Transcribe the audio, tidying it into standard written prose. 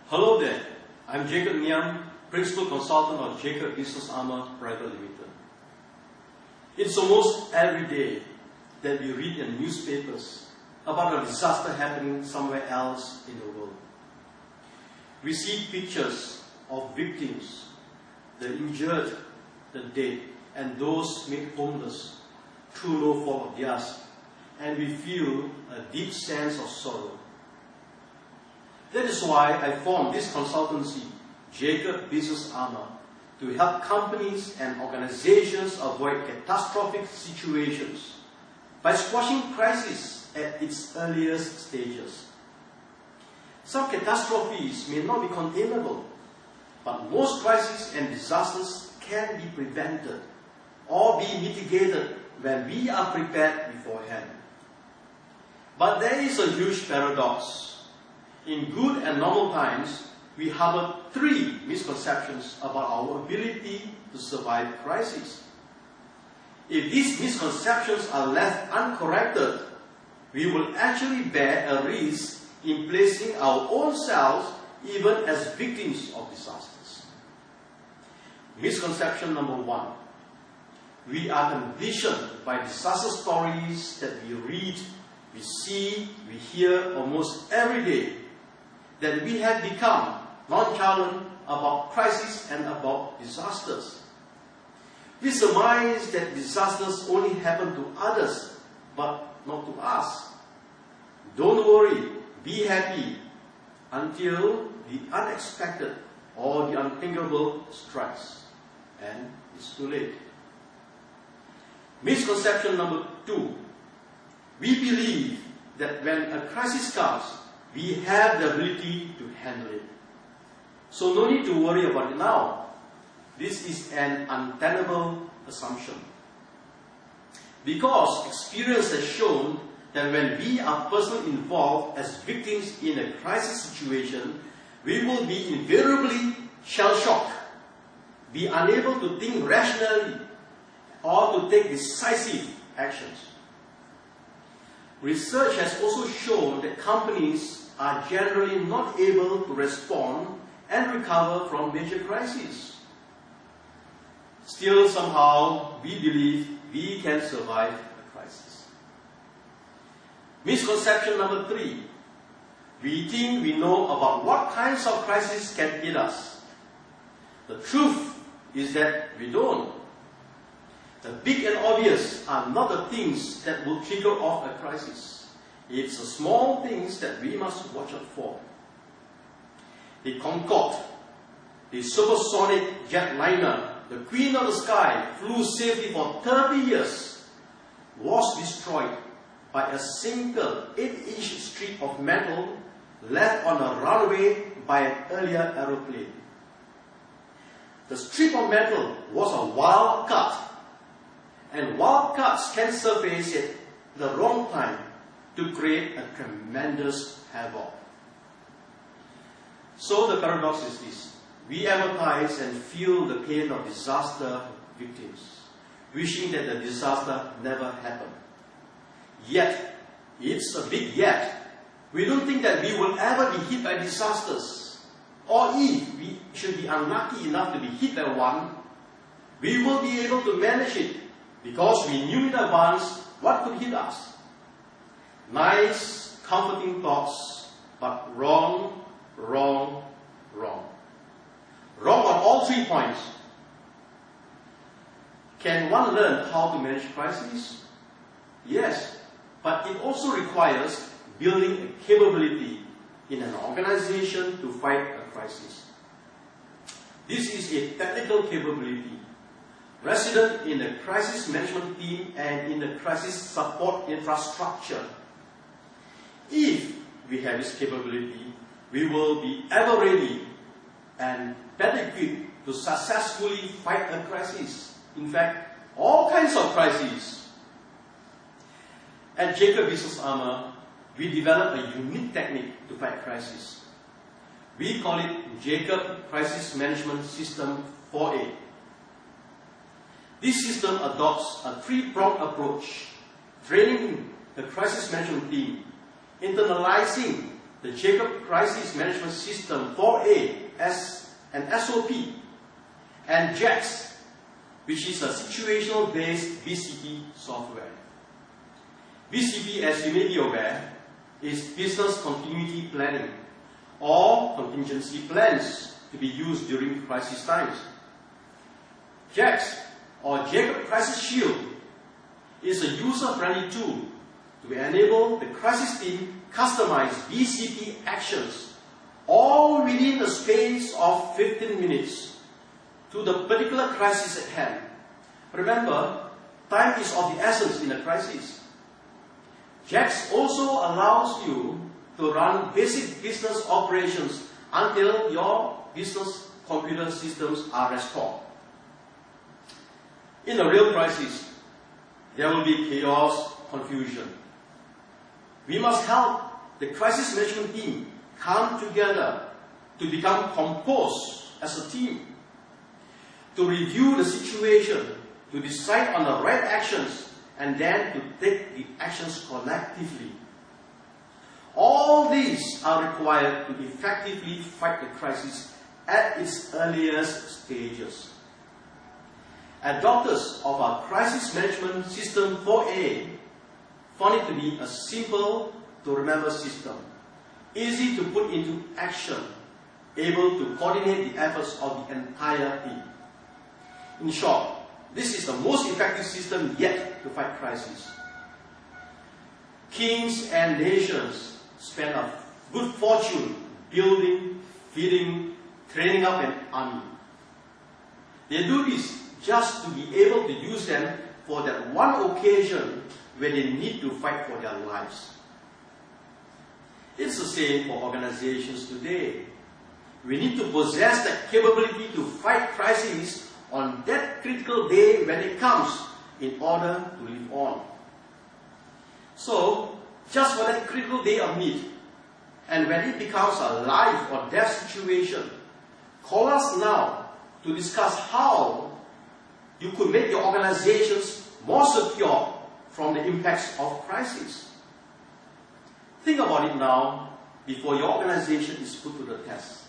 Hello there, I'm Jacob Niam, Principal Consultant of Jacob Business Armour Private Limited. It's almost every day that we read in newspapers about a disaster happening somewhere else in the world. We see pictures of victims, the injured, the dead, and those made homeless through no fault of theirs, and we feel a deep sense of sorrow. That is why I formed this consultancy, Jacob Business Armour, to help companies and organizations avoid catastrophic situations by squashing crises at its earliest stages. Some catastrophes may not be containable, but most crises and disasters can be prevented or be mitigated when we are prepared beforehand. But there is a huge paradox. In good and normal times, we harbor three misconceptions about our ability to survive crises. If these misconceptions are left uncorrected, we will actually bear a risk in placing our own selves even as victims of disasters. Misconception number one. We are conditioned by disaster stories that we read, we see, we hear almost every day, that we have become nonchalant about crises and about disasters. We surmise that disasters only happen to others, but not to us. Don't worry, be happy, until the unexpected or the unthinkable strikes, and it's too late. Misconception number two. We believe that when a crisis comes, we have the ability to handle it. So no need to worry about it now. This is an untenable assumption. Because experience has shown that when we are personally involved as victims in a crisis situation, we will be invariably shell-shocked, be unable to think rationally, or to take decisive actions. Research has also shown that companies are generally not able to respond and recover from major crises. Still, somehow, we believe we can survive a crisis. Misconception number three. We think we know about what kinds of crises can hit us. The truth is that we don't. The big and obvious are not the things that will trigger off a crisis. It's the small things that we must watch out for. The Concorde, the supersonic jetliner, the queen of the sky, flew safely for 30 years, was destroyed by a single 8-inch strip of metal left on a runway by an earlier aeroplane. The strip of metal was a wild cut, and wild cuts can surface at the wrong time to create a tremendous havoc. So the paradox is this. We empathize and feel the pain of disaster victims, wishing that the disaster never happened. Yet, it's a big yet. We don't think that we will ever be hit by disasters. Or if we should be unlucky enough to be hit by one, we will be able to manage it because we knew in advance what could hit us. Nice, comforting thoughts, but wrong, wrong, wrong. Wrong on all 3 points. Can one learn how to manage crises? Yes, but it also requires building a capability in an organization to fight a crisis. This is a technical capability resident in the crisis management team and in the crisis support infrastructure. If we have this capability, we will be ever ready and better equipped to successfully fight a crisis. In fact, all kinds of crises. At Jacob Business Armour, we developed a unique technique to fight crisis. We call it Jacob Crisis Management System 4A. This system adopts a 3-pronged approach: training the crisis management team, internalizing the Jacob Crisis Management System 4A as an SOP, and JAX, which is a situational-based BCP software. BCP, as you may be aware, is Business Continuity Planning, or contingency plans to be used during crisis times. JAX, or Jacob Crisis Shield, is a user-friendly tool to enable the crisis team customize BCP actions all within the space of 15 minutes to the particular crisis at hand. Remember, time is of the essence in a crisis. JAX also allows you to run basic business operations until your business computer systems are restored. In a real crisis, there will be chaos, confusion. We must help the crisis management team come together to become composed as a team, to review the situation, to decide on the right actions, and then to take the actions collectively. All these are required to effectively fight the crisis at its earliest stages. Adopters of our Crisis Management System 4A found it to be a simple to remember system, easy to put into action, able to coordinate the efforts of the entire team. In short, this is the most effective system yet to fight crises. Kings and nations spend a good fortune building, feeding, training up an army. They do this just to be able to use them for that one occasion where they need to fight for their lives. It's the same for organizations today. We need to possess the capability to fight crises on that critical day when it comes in order to live on. So, just for that critical day of need, and when it becomes a life or death situation, call us now to discuss how you could make your organizations more secure from the impacts of crisis. Think about it now before your organization is put to the test.